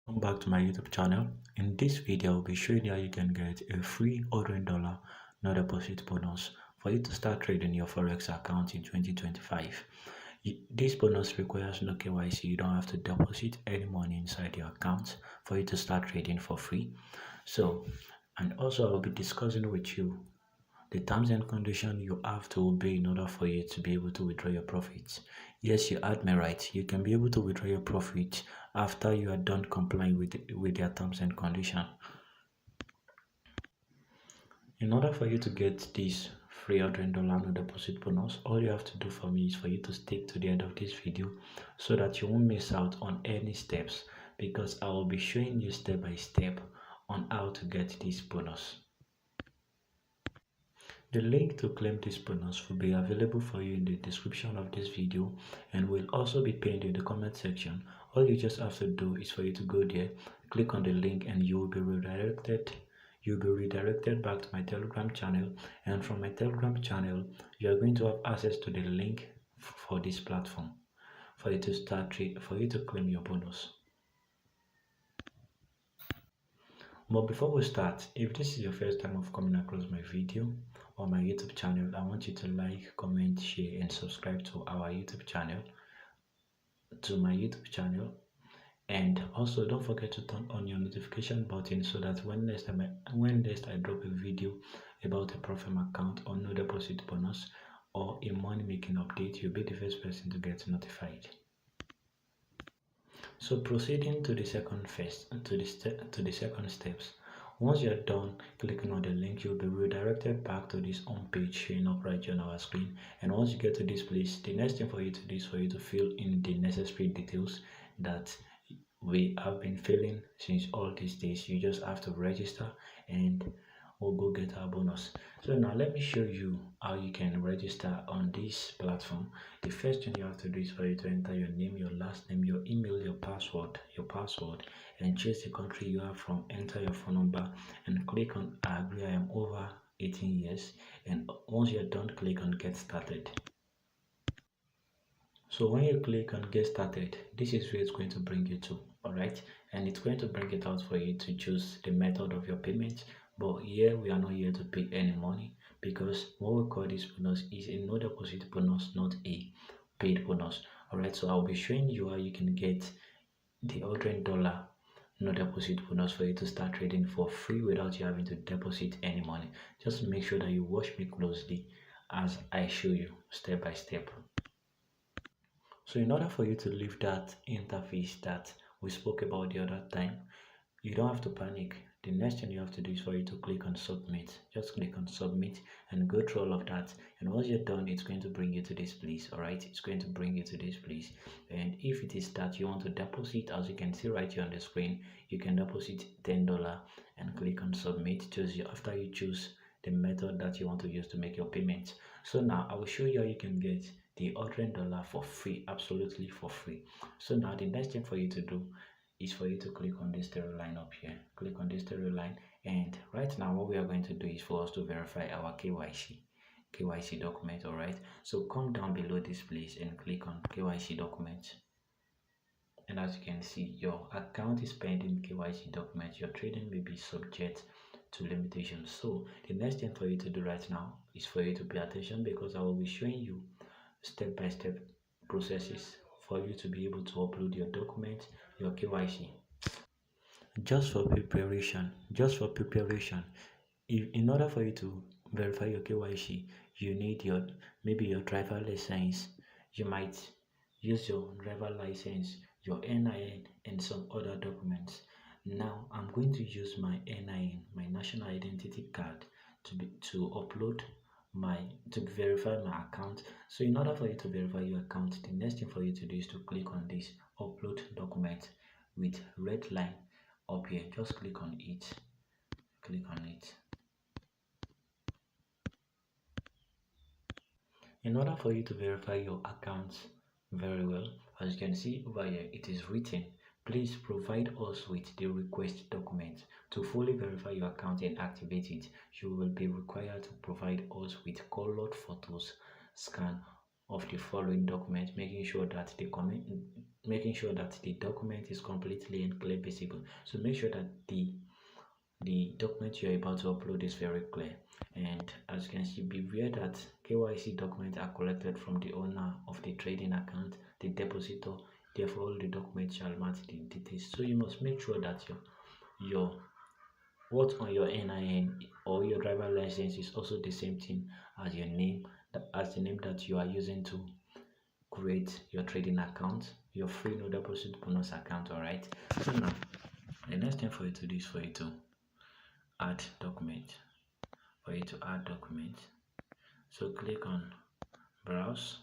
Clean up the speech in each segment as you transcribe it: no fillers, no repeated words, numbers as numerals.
Welcome back to my YouTube channel. In this video, I'll be showing you how you can get a free $100 no deposit bonus for you to start trading your Forex account in 2025. This bonus requires no KYC. You don't have to deposit any money inside your account for you to start trading for free. And also I'll be discussing with you the terms and conditions you have to obey in order for you to be able to withdraw your profits. Yes, you heard me right. You can be able to withdraw your profit after you are done complying with their terms and conditions. In order for you to get this free $100 no deposit bonus, all you have to do for me is for you to stick to the end of this video so that you won't miss out on any steps, because I will be showing you step by step on how to get this bonus. The link to claim this bonus will be available for you in the description of this video and will also be pinned in the comment section. All you just have to do is for you to go there, click on the link, and you will be redirected. You'll be redirected back to my Telegram channel, and from my Telegram channel, you are going to have access to the link for this platform for you to for you to claim your bonus. But before we start, if this is your first time of coming across my video or my YouTube channel, I want you to like, comment, share, and subscribe to my YouTube channel. And also don't forget to turn on your notification button so that when next I drop a video about a Profit account or no deposit bonus or a money making update, you'll be the first person to get notified. So proceeding to the second steps. Once you're done clicking on the link, you'll be redirected back to this home page showing up right here on our screen. And once you get to this place, the next thing for you to do is for you to fill in the necessary details that we have been filling since all these days. You just have to register and we'll go get our bonus. So now let me show you how you can register on this platform. The first thing you have to do is for you to enter your name, your last name, your email, your password, and choose the country you are from. Enter your phone number and click on I agree I am over 18 years, and once you're done, click on get started. So when you click on get started, this is where it's going to bring you to, all right, and it's going to bring it out for you to choose the method of your payment. But here we are not here to pay any money, because what we call this bonus is a no deposit bonus, not a paid bonus. All right, so I'll be showing you how you can get the $100 no deposit bonus for you to start trading for free without you having to deposit any money. Just make sure that you watch me closely as I show you step by step. So in order for you to leave that interface that we spoke about the other time, you don't have to panic. The next thing you have to do is for you to click on submit. Just click on submit and go through all of that. And once you're done, it's going to bring you to this place. All right, it's going to bring you to this place. And if it is that you want to deposit, as you can see right here on the screen, you can deposit $10 and click on submit. After you choose the method that you want to use to make your payment. So now I will show you how you can get the $100 for free, absolutely for free. So now the next thing for you to do is for you to click on this stereo line up here. Click on this stereo line, and right now what we are going to do is for us to verify our KYC document. All right, so come down below this place and click on KYC document. And as you can see, your account is pending KYC document. Your trading may be subject to limitations. So the next thing for you to do right now is for you to pay attention, because I will be showing you step-by-step processes for you to be able to upload your document, your KYC. Just for preparation, in order for you to verify your KYC, you need maybe your driver license. You might use your driver license, your NIN, and some other documents. Now I'm going to use my NIN, my national identity card, to upload to verify my account. So in order for you to verify your account, the next thing for you to do is to click on this upload document with red line up here. Just click on it. In order for you to verify your account very well, as you can see over here, it is written, please provide us with the request document. To fully verify your account and activate it, you will be required to provide us with colored photos, scan of the following document, making sure that the document is completely and clear visible. So make sure that the document you're about to upload is very clear. And as you can see, beware that KYC documents are collected from the owner of the trading account, the depositor. Therefore, all the documents shall match the details. So you must make sure that your what on your NIN or your driver license is also the same thing as your name, as the name that you are using to create your trading account, your free no deposit bonus account. All right. So now the next thing for you to do is for you to add document. So click on browse.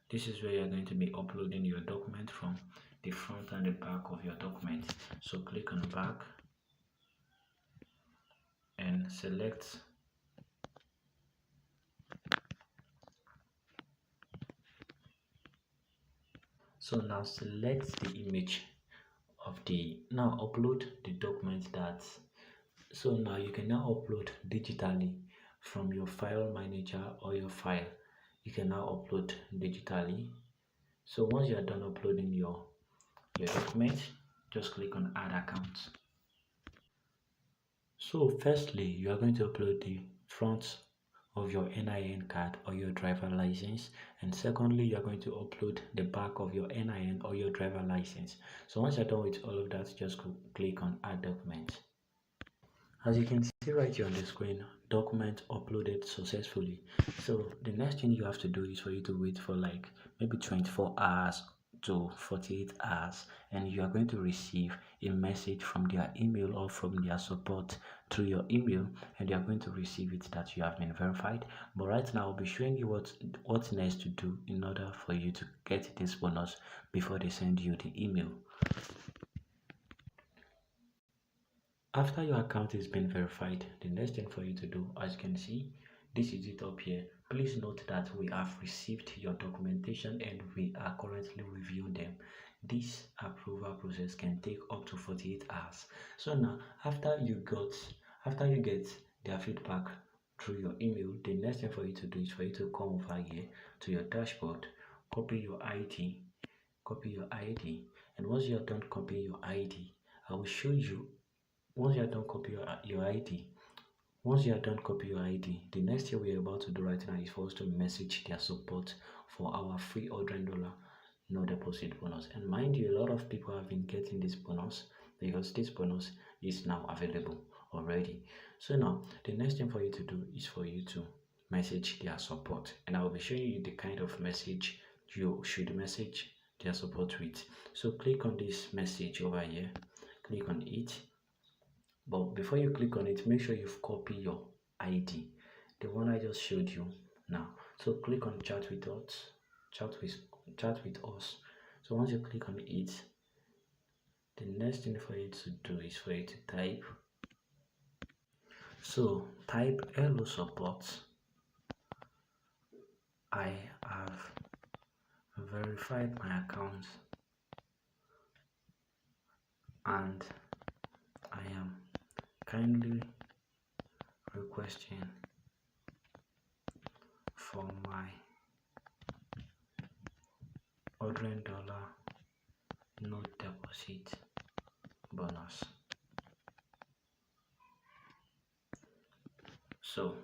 This is where you're going to be uploading your document from, the front and the back of your document. So click on back and select so now select the image of the now upload the document that so now you can now upload digitally from your file manager or your file. You can now upload digitally. So once you are done uploading your document, just click on add account. So firstly, you are going to upload the front of your NIN card or your driver license, and secondly, you are going to upload the back of your NIN or your driver license. So once you're done with all of that, just click on add document. As you can see right here on the screen, document uploaded successfully. So the next thing you have to do is for you to wait for like maybe 24 hours to 48 hours, and you are going to receive a message from their email or from their support through your email, and you are going to receive it that you have been verified. But right now I'll be showing you what's next to do in order for you to get this bonus before they send you the email. After your account is been verified, the next thing for you to do, as you can see, this is it up here. Please note that we have received your documentation and we are currently reviewing them. This approval process can take up to 48 hours. So now, after you get their feedback through your email, the next thing for you to do is for you to come over here to your dashboard, copy your ID, and once you are done copying your ID, I will show you. Once you are done copy your ID, the next thing we are about to do right now is for us to message their support for our free $100 no deposit bonus. And mind you, a lot of people have been getting this bonus because this bonus is now available already. So now the next thing for you to do is for you to message their support, and I will be showing you the kind of message you should message their support with. So click on this message over here, click on it. But before you click on it, make sure you've copied your ID, the one I just showed you now. So click on chat with us. So once you click on it, the next thing for you to do is for you to type. So type hello support. I have verified my account and I am kindly requesting for my $100 no deposit bonus. So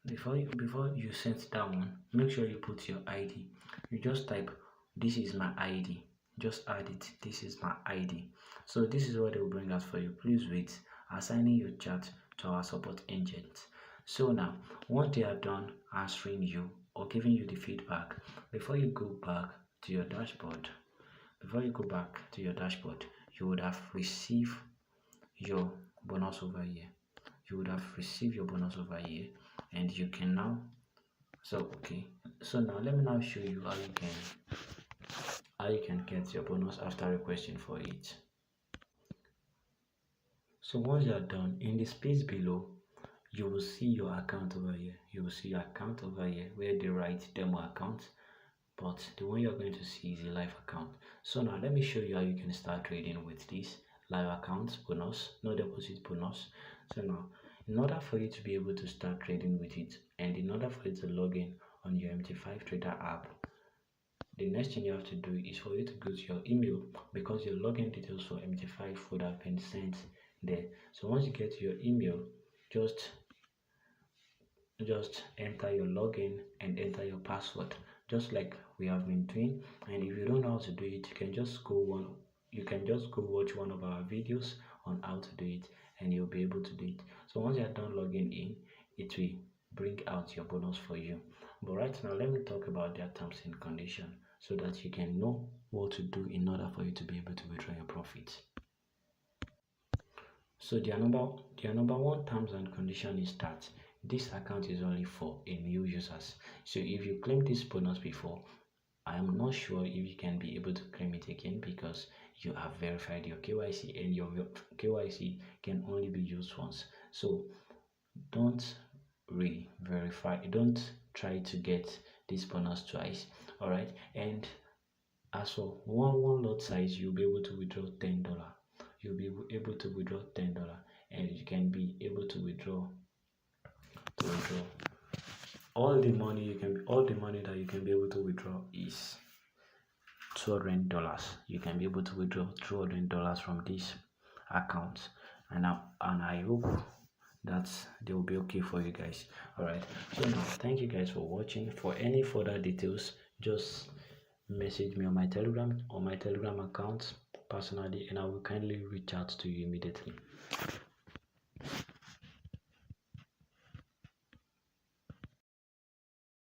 before you send that one, make sure you put your ID. You just type this is my ID, just add it, this is my ID. So this is what they will bring us for you. Please wait, assigning your chat to our support agent. So now once they are done answering you or giving you the feedback, before you go back to your dashboard, you would have received your bonus over here. And you can now so now let me now show you how you can get your bonus after requesting for it. So once you are done, in the space below you will see your account over here. Where they write demo account, but the one you're going to see is a live account. So now let me show you how you can start trading with this live account bonus, no deposit bonus. So now, in order for you to be able to start trading with it, and in order for you to log in on your MT5 Trader app, the next thing you have to do is for you to go to your email, because your login details for MT5 would have been sent there. So once you get to your email, just enter your login and enter your password, just like we have been doing. And if you don't know how to do it, you can just go watch one of our videos on how to do it, and you'll be able to do it. So once you're done logging in, it will bring out your bonus for you. But right now, let me talk about their terms and conditions so that you can know what to do in order for you to be able to withdraw your profits. So their number one terms and condition is that this account is only for a new users. So if you claim this bonus before, I am not sure if you can be able to claim it again, because you have verified your KYC, and your KYC can only be used once. So don't re-verify, don't try to get this bonus twice. All right. And as for one lot size, you'll be able to withdraw $10. You'll be able to withdraw $10, and you can be able to withdraw all the money that you can be able to withdraw is $200. You can be able to withdraw $200 from this account, and I hope that they will be okay for you guys. All right. So now, thank you guys for watching. For any further details, just message me on my Telegram account personally, and I will kindly reach out to you immediately.